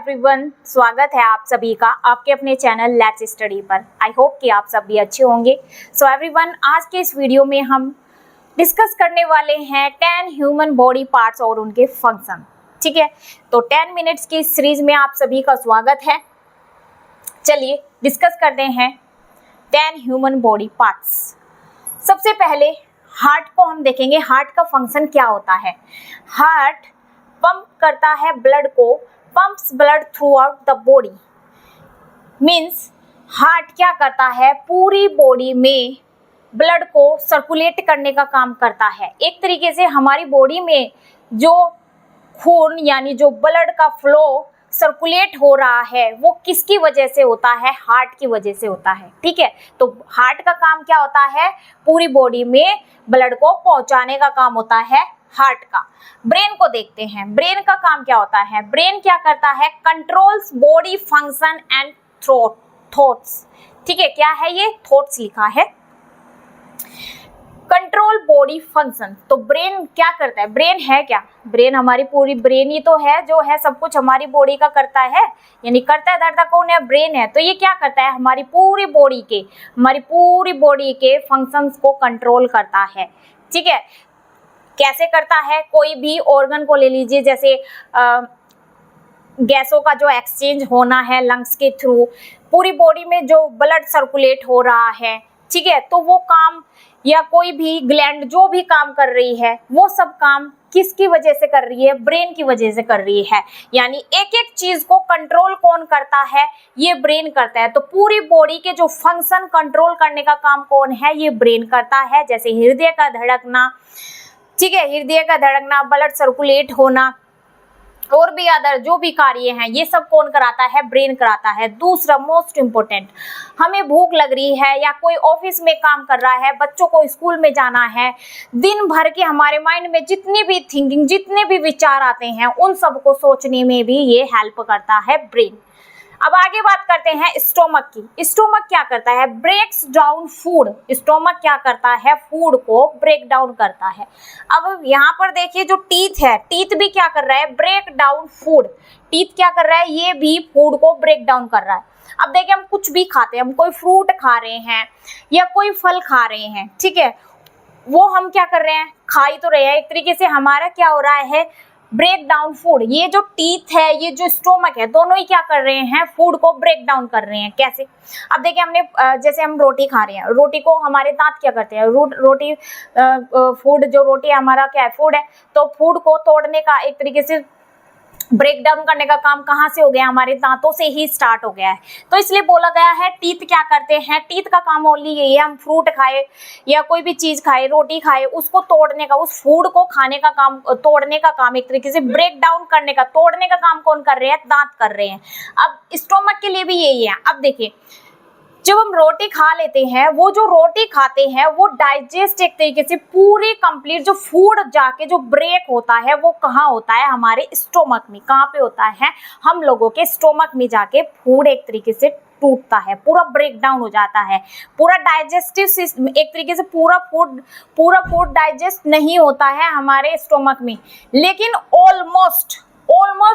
Everyone, स्वागत है आप सभी का आपके अपने चैनल लेट्स स्टडी पर। आई होप कि आप सब भी अच्छे होंगे। सो एवरीवन, आज के इस वीडियो में हम डिस्कस करने वाले हैं 10 ह्यूमन बॉडी पार्ट्स और उनके फंक्शन। ठीक है, तो 10 मिनट्स की सीरीज में आप सभी का स्वागत है। चलिए डिस्कस करते हैं 10 ह्यूमन बॉडी पार्ट्स। सबसे पहले हार्ट को हम देखेंगे। हार्ट का फंक्शन क्या होता है? हार्ट पंप करता है ब्लड को, pumps blood through out the body. Means heart क्या करता है? पूरी बॉडी में ब्लड को सर्कुलेट करने का काम करता है। एक तरीके से हमारी बॉडी में जो खून यानी जो ब्लड का फ्लो सर्कुलेट हो रहा है वो किसकी वजह से होता है? हार्ट की वजह से होता है। ठीक है, तो हार्ट का काम क्या होता है? पूरी बॉडी में ब्लड को पहुंचाने का काम होता है हार्ट का। ब्रेन को देखते हैं। ब्रेन का काम क्या होता है? ब्रेन क्या करता है? Controls body function and thoughts. ठीक है, क्या है ये? थॉट्स लिखा है। Control body function. तो ब्रेन क्या करता है? ब्रेन है क्या? ब्रेन हमारी पूरी ब्रेन ही तो है जो है सब कुछ हमारी बॉडी का करता है, यानी करता है धरता कौन है? ब्रेन है। तो ये क्या करता है? हमारी पूरी बॉडी के फंक्शंस को कंट्रोल करता है। ठीक है, कैसे करता है? कोई भी ऑर्गन को ले लीजिए, जैसे गैसों का जो एक्सचेंज होना है लंग्स के थ्रू, पूरी बॉडी में जो ब्लड सर्कुलेट हो रहा है, ठीक है, तो वो काम या कोई भी ग्लैंड जो भी काम कर रही है वो सब काम किसकी वजह से कर रही है? ब्रेन की वजह से कर रही है। यानी एक एक चीज को कंट्रोल कौन करता है? ये ब्रेन करता है। तो पूरी बॉडी के जो फंक्शन कंट्रोल करने का काम कौन है? ये ब्रेन करता है। जैसे हृदय का धड़कना, ठीक है, हृदय का धड़कना, ब्लड सर्कुलेट होना और भी अदर जो भी कार्य हैं ये सब कौन कराता है? ब्रेन कराता है। दूसरा मोस्ट इम्पोर्टेंट, हमें भूख लग रही है या कोई ऑफिस में काम कर रहा है, बच्चों को स्कूल में जाना है, दिन भर के हमारे माइंड में जितनी भी थिंकिंग, जितने भी विचार आते हैं उन सब को सोचने में भी ये हेल्प करता है ब्रेन। अब आगे बात करते हैं स्टोमक की। स्टोमक क्या करता है? Breaks down food. स्टोमक क्या करता है? फूड को ब्रेक डाउन करता है। अब यहाँ पर देखिए जो टीथ है, टीथ भी क्या कर रहा है? Break down food. टीथ क्या कर रहा है? ये भी फूड को ब्रेक डाउन कर रहा है। अब देखिए हम कुछ भी खाते हैं, हम कोई फ्रूट खा रहे हैं या कोई फल खा रहे हैं, ठीक है, वो हम क्या कर रहे हैं? खा ही तो रहे हैं। एक तरीके से हमारा क्या हो रहा है? Break down food. ये जो टीथ है, ये जो स्टोमक है, दोनों ही क्या कर रहे हैं? फूड को ब्रेक डाउन कर रहे हैं। कैसे? अब देखिए हमने जैसे हम रोटी खा रहे हैं, रोटी को हमारे दांत क्या करते हैं? रोटी फूड, जो रोटी हमारा क्या है? फूड है। तो फूड को तोड़ने का, एक तरीके से ब्रेक डाउन करने का काम कहाँ से हो गया? हमारे दांतों से ही स्टार्ट हो गया है। तो इसलिए बोला गया है टीथ क्या करते हैं? टीथ का काम ओनली यही है, हम फ्रूट खाए या कोई भी चीज खाए, रोटी खाए, उसको तोड़ने का, उस फूड को खाने का काम, तोड़ने का काम, एक तरीके से ब्रेक डाउन करने का, तोड़ने का काम कौन कर रहे हैं? दांत कर रहे हैं। अब स्टोमक के लिए भी यही है। अब देखिए जब हम रोटी खा लेते हैं, वो जो रोटी खाते हैं वो डाइजेस्ट एक तरीके से पूरी कंप्लीट, जो फूड जाके जो ब्रेक होता है वो कहाँ होता है? हमारे स्टोमक में। कहाँ पे होता है? हम लोगों के स्टोमक में जाके फूड एक तरीके से टूटता है, पूरा ब्रेक डाउन हो जाता है। पूरा डाइजेस्टिव सिस्टम, एक तरीके से पूरा फूड डाइजेस्ट नहीं होता है हमारे स्टोमक में, लेकिन ऑलमोस्ट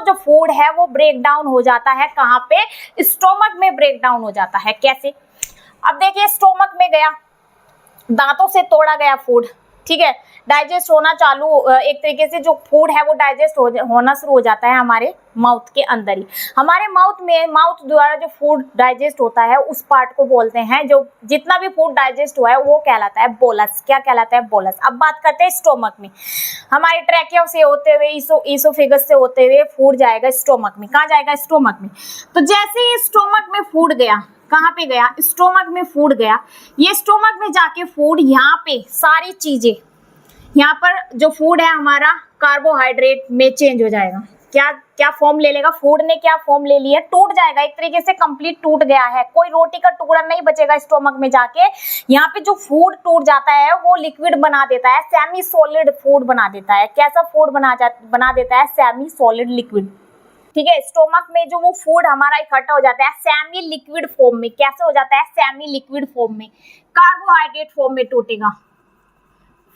जो फूड है वो ब्रेक डाउन हो जाता है। कहाँ पे? स्टोमक में ब्रेक डाउन हो जाता है। कैसे? अब देखिए स्टोमक में गया, दांतों से तोड़ा गया फूड, ठीक है, डाइजेस्ट होना चालू, एक तरीके से जो फूड है वो डाइजेस्ट होना शुरू हो जाता है हमारे माउथ के अंदर ही। हमारे माउथ द्वारा जो फूड डाइजेस्ट होता है उस पार्ट को बोलते हैं, जो जितना भी फूड डाइजेस्ट हुआ है वो कहलाता है बोलस। क्या कहलाता है? बोलस। अब बात करते हैं स्टोमक में। हमारे ट्रैकिया से होते हुए, ईसोफेगस से होते हुए फूड जाएगा स्टोमक में। कहाँ जाएगा? स्टोमक में। तो जैसे ही स्टोमक में फूड गया, कहाँ पे गया? स्टोमक में फूड गया। ये स्टोमक में जाके फूड, यहाँ पे सारी चीजें, यहाँ पर जो फूड है हमारा कार्बोहाइड्रेट में चेंज हो जाएगा। क्या फॉर्म ले लेगा? फूड ने क्या फॉर्म ले लिया? टूट जाएगा, एक तरीके से कंप्लीट टूट गया है। कोई रोटी का टुकड़ा नहीं बचेगा स्टोमक में जाके। यहाँ पे जो फूड टूट जाता है वो लिक्विड बना देता है, सेमी सॉलिड फूड बना देता है। कैसा फूड बना देता है? Semi solid liquid. ठीक है, स्टोमक में जो वो फूड हमारा इकट्ठा हो जाता है सेमी लिक्विड फॉर्म में। कैसे हो जाता है? सेमी लिक्विड फॉर्म में, कार्बोहाइड्रेट फॉर्म में टूटेगा।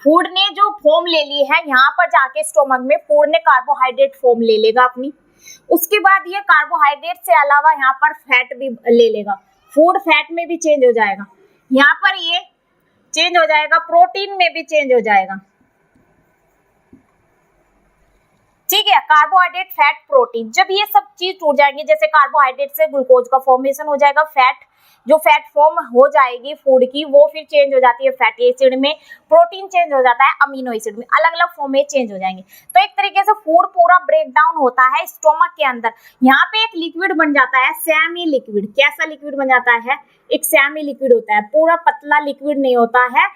फूड ने जो फॉर्म ले ली है यहाँ पर जाके स्टोमक में, फूड ने कार्बोहाइड्रेट फॉर्म ले लेगा अपनी, उसके बाद ये कार्बोहाइड्रेट से अलावा यहाँ पर फैट भी ले लेगा, फूड फैट में भी चेंज हो जाएगा, यहाँ पर ये चेंज हो जाएगा, प्रोटीन में भी चेंज हो जाएगा, ठीक है। कार्बोहाइड्रेट, फैट, प्रोटीन, जब ये सब चीज टूट जाएंगे, जैसे कार्बोहाइड्रेट से ग्लूकोज का फॉर्मेशन हो जाएगा, फैट जो फैट फॉर्म हो जाएगी फूड की वो फिर चेंज हो जाती है फैटी एसिड में, प्रोटीन चेंज हो जाता है अमीनो एसिड में, अलग अलग फॉर्म में चेंज हो जाएंगे। तो एक तरीके से फूड पूरा ब्रेक डाउन होता है स्टोमक के अंदर। यहाँ पे एक लिक्विड बन जाता है सेमी लिक्विड। कैसा लिक्विड बन जाता है? एक सेमी लिक्विड होता है, पूरा पतला लिक्विड नहीं होता है,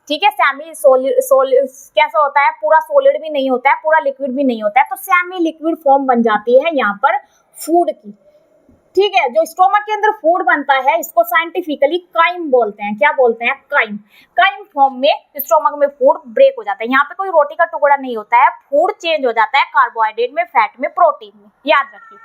ठीक है। सेमी सोलिड कैसा होता है? पूरा सॉलिड भी नहीं होता है, पूरा लिक्विड भी नहीं होता है, तो सेमी लिक्विड फॉर्म बन जाती है यहाँ पर फूड की, ठीक है। जो स्टोमक के अंदर फूड बनता है इसको साइंटिफिकली काइम बोलते हैं। क्या बोलते हैं? काइम। काइम फॉर्म में स्टोमक में फूड ब्रेक हो जाता है। यहाँ पे कोई रोटी का टुकड़ा नहीं होता है, फूड चेंज हो जाता है कार्बोहाइड्रेट में, फैट में, प्रोटीन में, याद रखिए।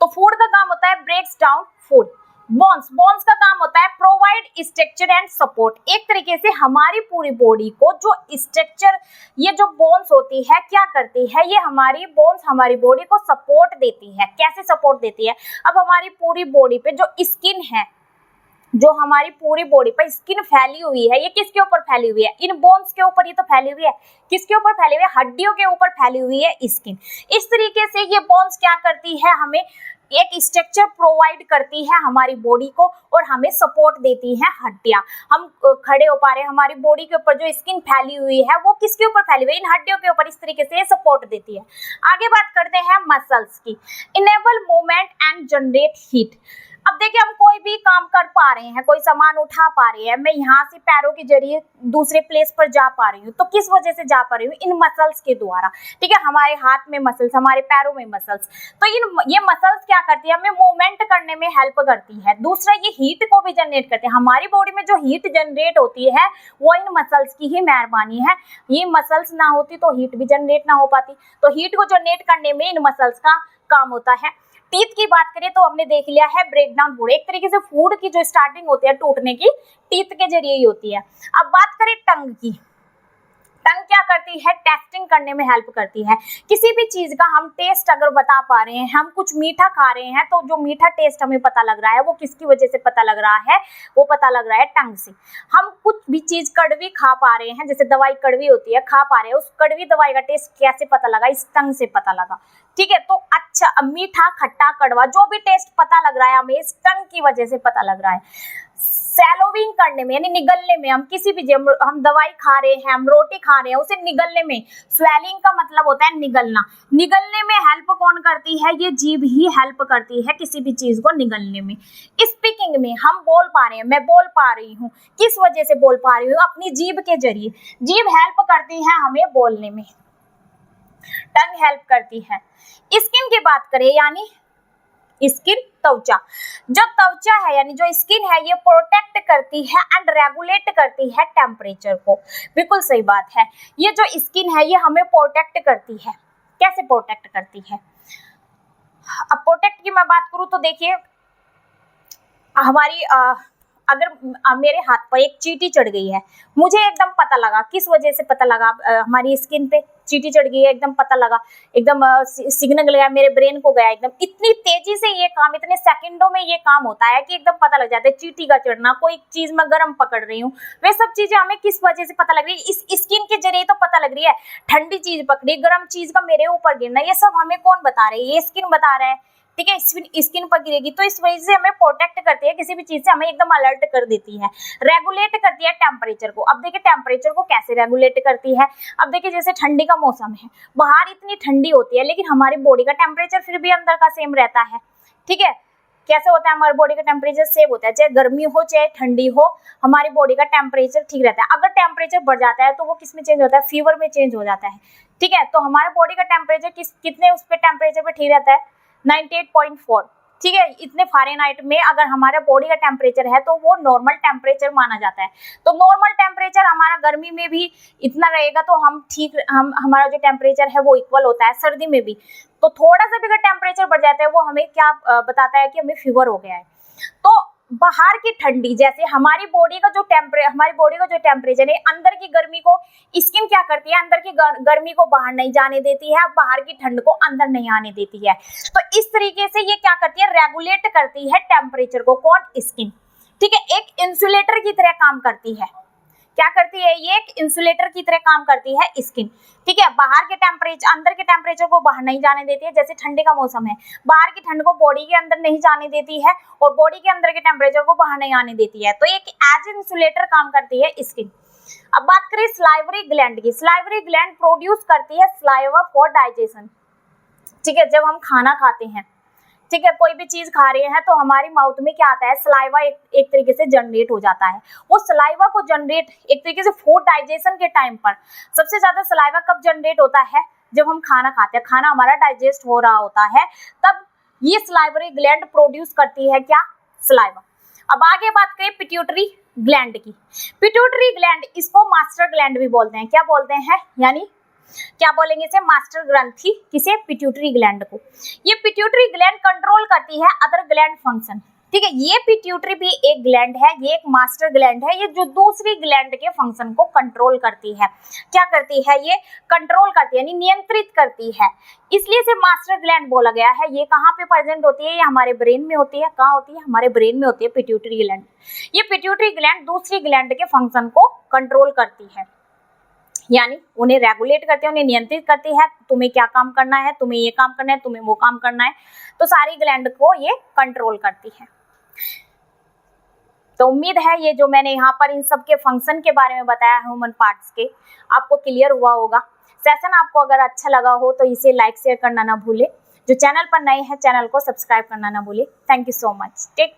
तो फूड का काम होता है ब्रेक्स डाउन फूड। बोन्स का काम होता है प्रोवाइड स्ट्रक्चर एंड सपोर्ट। एक तरीके से हमारी पूरी बॉडी को जो स्ट्रक्चर, ये जो बोन्स होती है क्या करती है? ये हमारी बोन्स हमारी बॉडी को सपोर्ट देती है। कैसे सपोर्ट देती है? अब हमारी पूरी बॉडी पे जो स्किन है, जो हमारी पूरी बॉडी पर स्किन फैली हुई है, ये किसके ऊपर फैली हुई है? इन बोन्स के ऊपर ही तो फैली हुई है। किसके ऊपर फैली हुई है? हड्डियों के ऊपर फैली हुई है स्किन। इस तरीके से ये बोन्स क्या करती है? हमें एक स्ट्रक्चर प्रोवाइड करती है हमारी बॉडी को और हमें सपोर्ट देती है हड्डियां। हम खड़े हो पा रहे हैं, हमारी बॉडी के ऊपर जो स्किन फैली हुई है वो किसके ऊपर फैली हुई है? इन हड्डियों के ऊपर। इस तरीके से सपोर्ट देती है। आगे बात करते हैं मसल्स की। Enable movement and generate heat. अब देखिए हम कोई भी काम कर पा रहे हैं, कोई सामान उठा पा रहे हैं, मैं यहाँ से पैरों के जरिए दूसरे प्लेस पर जा पा रही हूँ, तो किस वजह से जा पा रही हूँ? इन मसल्स के द्वारा, ठीक है। हमारे हाथ में मसल्स, हमारे पैरों में मसल्स, तो ये मसल्स क्या करती है? हमें मूवमेंट करने में हेल्प करती है। दूसरा, ये हीट को भी जनरेट करते हैं। हमारी बॉडी में जो हीट जनरेट होती है वो इन मसल्स की ही मेहरबानी है। ये मसल्स ना होती तो हीट भी जनरेट ना हो पाती। तो हीट को जनरेट करने में इन मसल्स का काम होता है। टीथ की बात करें तो हमने देख लिया है ब्रेकडाउन फूड। एक तरीके से फूड की जो स्टार्टिंग होती है टूटने की, टीथ के जरिए ही होती है। अब बात करें टंग की। टंग क्या करती है? टेस्टिंग करने में हेल्प करती है। किसी भी चीज का हम टेस्ट अगर बता पा रहे हैं, हम कुछ मीठा खा रहे हैं, तो जो मीठा टेस्ट हमें पता लग रहा है वो किसकी वजह से पता लग रहा है? वो पता लग रहा है टंग से। हम कुछ भी चीज कड़वी खा पा रहे हैं, जैसे दवाई कड़वी होती है, खा पा रहे हैं, उस कड़वी दवाई का टेस्ट कैसे पता लगा? इस टंग से पता लगा, ठीक है। तो अच्छा, मीठा, खट्टा, कड़वा, जो भी टेस्ट पता लग रहा है हमें इस टंग की वजह से पता लग रहा है। सैलोविंग करने में यानी निगलने में, हम किसी भी हम दवाई खा रहे हैं, हम रोटी खा रहे हैं, उसे निगलने में, स्वेलिंग का मतलब होता है निगलना। निगलने में हेल्प कौन करती है? ये जीभ ही हेल्प करती है किसी भी चीज को निगलने में। स्पीकिंग में हम बोल पा रहे हैं, मैं बोल पा रही हूँ, किस वजह से बोल पा रही हूँ? अपनी जीभ के जरिए। जीभ हेल्प करती है हमें बोलने में, टंग हेल्प करती है। स्किन की बात करें, यानी स्किन, त्वचा। जो त्वचा है यानी जो स्किन है, ये प्रोटेक्ट करती है एंड रेगुलेट करती है टेम्परेचर को। बिल्कुल सही बात है। ये जो स्किन है ये हमें प्रोटेक्ट करती है। कैसे प्रोटेक्ट करती है? अब प्रोटेक्ट की मैं बात करूं तो देखिए, हमारी अगर मेरे हाथ पर एक चींटी चढ़ गई है, मुझे एकदम पता लगा, किस वजह से पता लगा? हमारी स्किन पे चींटी चढ़ गई है, एकदम पता लगा, एकदम सिग्नल गया मेरे ब्रेन को, गया एकदम। इतनी तेजी से ये काम, इतने सेकंडों में ये काम होता है कि एकदम पता लग जाता है। चींटी का चढ़ना, कोई चीज मैं गर्म पकड़ रही हूँ, वे सब चीजें हमें किस वजह से पता लग रही है? इस स्किन के जरिए तो पता लग रही है। ठंडी चीज पकड़ी, गर्म चीज का मेरे ऊपर गिरना, ये सब हमें कौन बता रहे हैं? ये स्किन बता रहा है, ठीक है। स्किन पर गिरेगी तो इस वजह से हमें प्रोटेक्ट करती है, किसी भी चीज से हमें एकदम अलर्ट कर देती है। रेगुलेट करती है टेम्परेचर को। अब देखिए टेम्परेचर को कैसे रेगुलेट करती है। अब देखिए जैसे ठंडी का मौसम है, बाहर इतनी ठंडी होती है लेकिन हमारी बॉडी का टेम्परेचर फिर भी अंदर का सेम रहता है, ठीक है। कैसे होता है? हमारी बॉडी का टेम्परेचर सेम होता है, चाहे गर्मी हो चाहे ठंडी हो, हमारी बॉडी का टेम्परेचर ठीक रहता है। अगर टेम्परेचर बढ़ जाता है तो वो किस में चेंज होता है? फीवर में चेंज हो जाता है, ठीक है। तो हमारे बॉडी का टेम्परेचर कितने उस पे टेम्परेचर पे ठीक रहता है? 98.4, ठीक है। इतने फ़ारेनहाइट में अगर हमारा बॉडी का टेम्परेचर है तो वो नॉर्मल टेम्परेचर माना जाता है। तो नॉर्मल टेम्परेचर हमारा गर्मी में भी इतना रहेगा तो हमारा जो टेम्परेचर है वो इक्वल होता है सर्दी में भी। तो थोड़ा सा भी अगर टेम्परेचर बढ़ जाता है वो हमें क्या बताता है? कि हमें फीवर हो गया है। तो बाहर की ठंडी, जैसे हमारी बॉडी का जो टेम्परेचर है, अंदर की गर्मी को स्किन क्या करती है, अंदर की गर्मी को बाहर नहीं जाने देती है, बाहर की ठंड को अंदर नहीं आने देती है। तो इस तरीके से ये क्या करती है, रेगुलेट करती है टेम्परेचर को। कौन? स्किन। ठीक है, एक इंसुलेटर की तरह काम करती है। क्या करती है? ये एक इंसुलेटर की तरह काम करती है स्किन। ठीक है, बाहर के टेम्परेचर, अंदर के टेम्परेचर को बाहर नहीं जाने देती है। जैसे ठंडी का मौसम है, बाहर की ठंड को बॉडी के अंदर नहीं जाने देती है और बॉडी के अंदर के टेम्परेचर को बाहर नहीं आने देती है। तो एक एज इंसुलेटर काम करती है स्किन। अब बात करें सलाइवरी ग्लैंड की। सलाइवरी ग्लैंड प्रोड्यूस करती है सलाइवा फॉर डाइजेशन। ठीक है, जब हम खाना खाते हैं, ठीक है, कोई भी चीज खा रहे हैं तो हमारी माउथ में क्या आता है, सलाइवा एक तरीके से जनरेट हो जाता है। वो सलाइवा को जनरेट एक तरीके से फूड डाइजेशन के टाइम पर सबसे ज्यादा सलाइवा कब जनरेट होता है, जब हम खाना खाते हैं, खाना हमारा डाइजेस्ट हो रहा होता है, तब ये सलाइवरी ग्लैंड प्रोड्यूस करती है क्या, सलाइवा। अब आगे बात करें पिट्यूटरी ग्लैंड की। पिट्यूटरी ग्लैंड, इसको मास्टर ग्लैंड भी बोलते हैं। क्या बोलते हैं? यानी क्या बोलेंगे इसे, मास्टर ग्रंथि। किसे? पिट्यूटरी ग्लैंड को। ये पिट्यूटरी ग्लैंड कंट्रोल करती है अदर ग्लैंड फंक्शन। ठीक है, ये पिट्यूटरी भी एक ग्लैंड है, ये एक मास्टर ग्लैंड है, ये जो दूसरी ग्लैंड के फंक्शन को कंट्रोल करती है। क्या करती है? ये कंट्रोल करती है, यानी नियंत्रित करती है, इसलिए इसे मास्टर ग्लैंड बोला गया है। ये कहाँ पे प्रेजेंट होती है? ये हमारे ब्रेन में होती है। कहाँ होती है? हमारे ब्रेन में होती है पिट्यूटरी ग्लैंड। ये पिट्यूटरी ग्लैंड दूसरी ग्लैंड के फंक्शन को कंट्रोल करती है, यानी उन्हें रेगुलेट करती है, उन्हें नियंत्रित करती है। तुम्हें क्या काम करना है, तुम्हें ये काम करना है, तुम्हें वो काम करना है, तो सारी ग्लैंड को ये कंट्रोल करती है। तो उम्मीद है ये जो मैंने यहाँ पर इन सब के फंक्शन के बारे में बताया ह्यूमन पार्ट्स के, आपको क्लियर हुआ होगा। सेशन आपको अगर अच्छा लगा हो तो इसे लाइक शेयर करना ना भूले। जो चैनल पर नए हैं, चैनल को सब्सक्राइब करना ना भूले। Thank you so much. Take care.